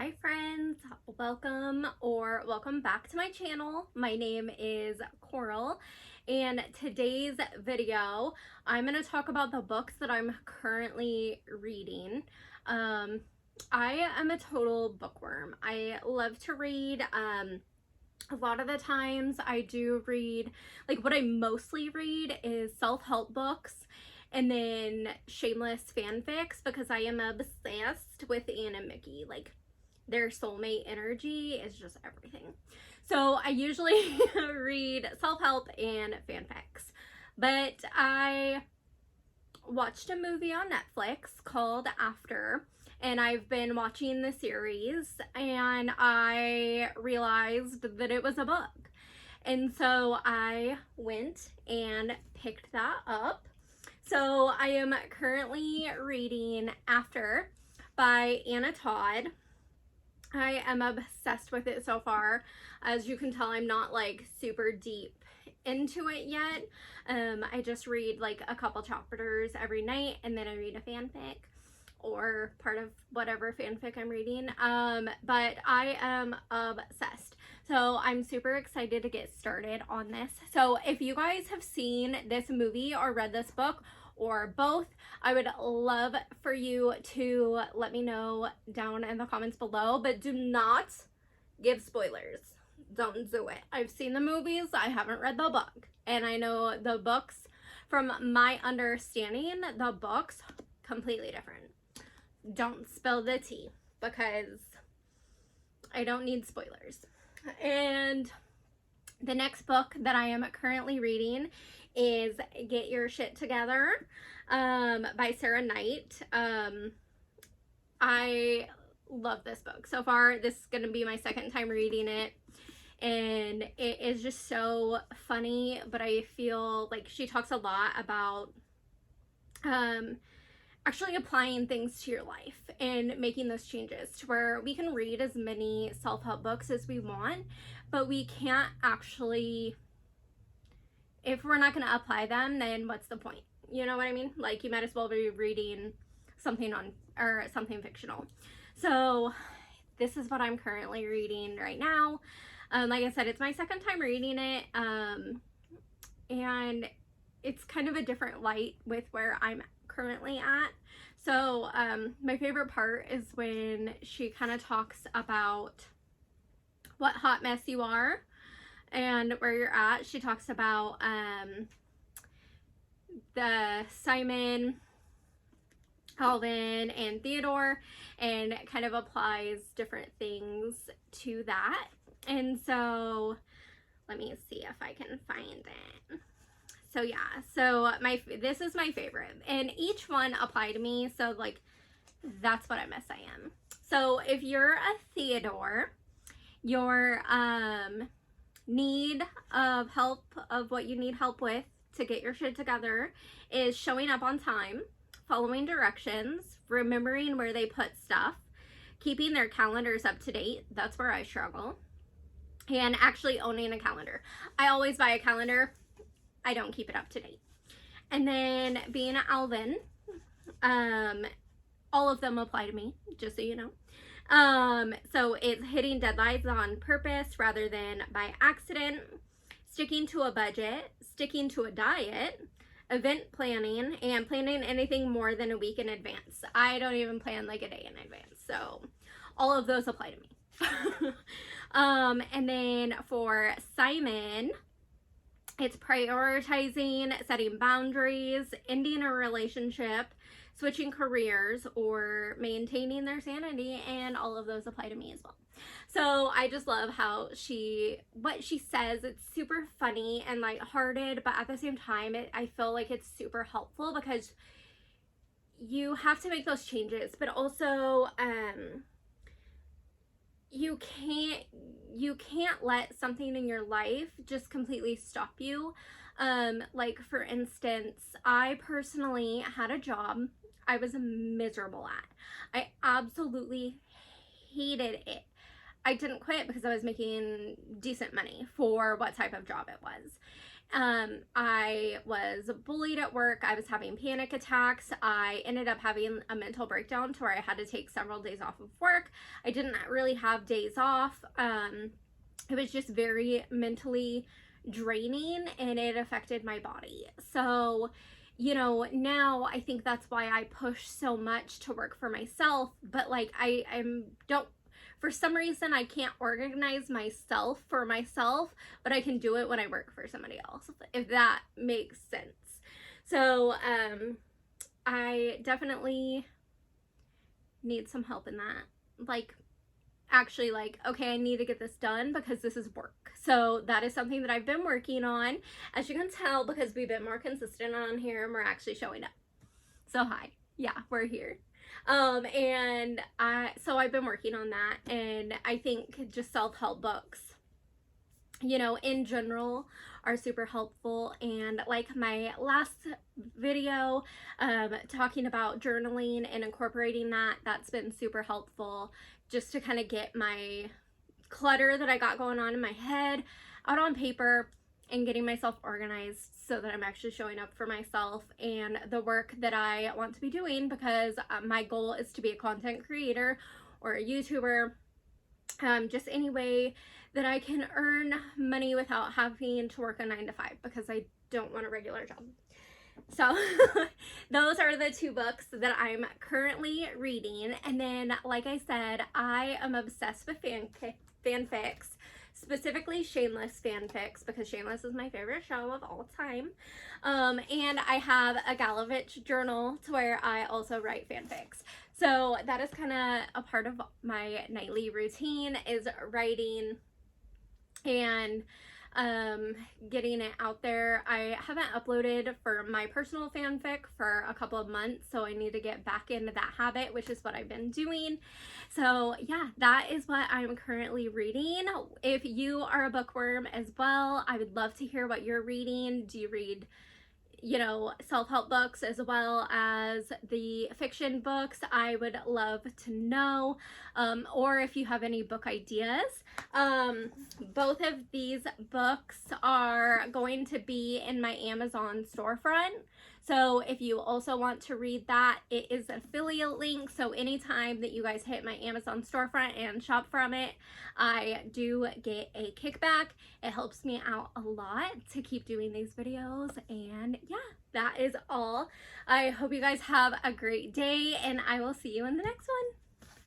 Hi friends, welcome back to my channel. My name is Coral, and today's video I'm going to talk about the books that I'm currently reading. I am a total bookworm. I love to read. A lot of the times I do read, like what I mostly read is self-help books and then shameless fanfics because I am obsessed with Anne and Mickey. Like, their soulmate energy is just everything. So I usually read self-help and fanfics. But I watched a movie on Netflix called After, and I've been watching the series, and I realized that it was a book. And so I went and picked that up. So I am currently reading After by Anna Todd. I am obsessed with it so far. As you can tell, I'm not like super deep into it yet. I just read like a couple chapters every night, and then I read a fanfic or part of whatever fanfic I'm reading. But I am obsessed. So I'm super excited to get started on this. So if you guys have seen this movie or read this book, or both, I would love for you to let me know down in the comments below, but do not give spoilers. Don't do it. I've seen the movies, I haven't read the book, and I know the books, from my understanding, the books completely different. Don't spill the tea because I don't need spoilers. And the next book that I am currently reading is Get Your Shit Together by Sarah Knight. I love this book. So far, this is going to be my second time reading it, and it is just so funny, but I feel like she talks a lot about actually applying things to your life and making those changes to where we can read as many self-help books as we want, but we can't actually, if we're not going to apply them, then what's the point? You know what I mean? Like, you might as well be reading something fictional. So this is what I'm currently reading right now. Like I said, it's my second time reading it, and it's kind of a different light with where I'm currently at. So my favorite part is when she kind of talks about what hot mess you are and where you're at. She talks about the Simon, Alvin, and Theodore, and kind of applies different things to that. And so let me see if I can find it. So yeah, so this is my favorite, and each one apply to me, so like that's what a mess I am. So if you're a Theodore, your need of help, of what you need help with to get your shit together, is showing up on time, following directions, remembering where they put stuff, keeping their calendars up to date. That's where I struggle. And actually owning a calendar. I always buy a calendar, I don't keep it up to date. And then being an Alvin, all of them apply to me, just so you know. So it's hitting deadlines on purpose rather than by accident, sticking to a budget, sticking to a diet, event planning, and planning anything more than a week in advance. I don't even plan like a day in advance, so all of those apply to me. And then for Simon, it's prioritizing, setting boundaries, ending a relationship, switching careers, or maintaining their sanity, and all of those apply to me as well. So I just love how what she says. It's super funny and lighthearted, but at the same time, I feel like it's super helpful because you have to make those changes, but also you can't let something in your life just completely stop you. Like, for instance, I personally had a job I was miserable at. I absolutely hated it. I didn't quit because I was making decent money for what type of job it was. I was bullied at work. I was having panic attacks. I ended up having a mental breakdown to where I had to take several days off of work. I didn't really have days off. It was just very mentally draining, and it affected my body. So, you know, now I think that's why I push so much to work for myself. But like, I'm don't, for some reason I can't organize myself for myself, but I can do it when I work for somebody else, if that makes sense. So I definitely need some help in that. Like, actually, like, okay, I need to get this done because this is work. So that is something that I've been working on, as you can tell, because we've been more consistent on here and we're actually showing up. So hi, yeah, we're here. So I've been working on that, and I think just self-help books, you know, in general, are super helpful. And like my last video, talking about journaling and incorporating that, that's been super helpful, just to kind of get my clutter that I got going on in my head out on paper and getting myself organized so that I'm actually showing up for myself and the work that I want to be doing, because my goal is to be a content creator or a YouTuber, just any way that I can earn money without having to work a 9-to-5, because I don't want a regular job. So those are the two books that I'm currently reading. And then, like I said, I am obsessed with fanfics, specifically Shameless fanfics, because Shameless is my favorite show of all time. And I have a Galavich journal to where I also write fanfics. So that is kind of a part of my nightly routine, is writing and getting it out there. I haven't uploaded for my personal fanfic for a couple of months, so I need to get back into that habit, which is what I've been doing. So yeah, that is what I'm currently reading. If you are a bookworm as well, I would love to hear what you're reading. Do you read, you know, self-help books as well as the fiction books? I would love to know. Or if you have any book ideas. Both of these books are going to be in my Amazon storefront. So if you also want to read that, it is an affiliate link. So anytime that you guys hit my Amazon storefront and shop from it, I do get a kickback. It helps me out a lot to keep doing these videos. And yeah, that is all. I hope you guys have a great day, and I will see you in the next one.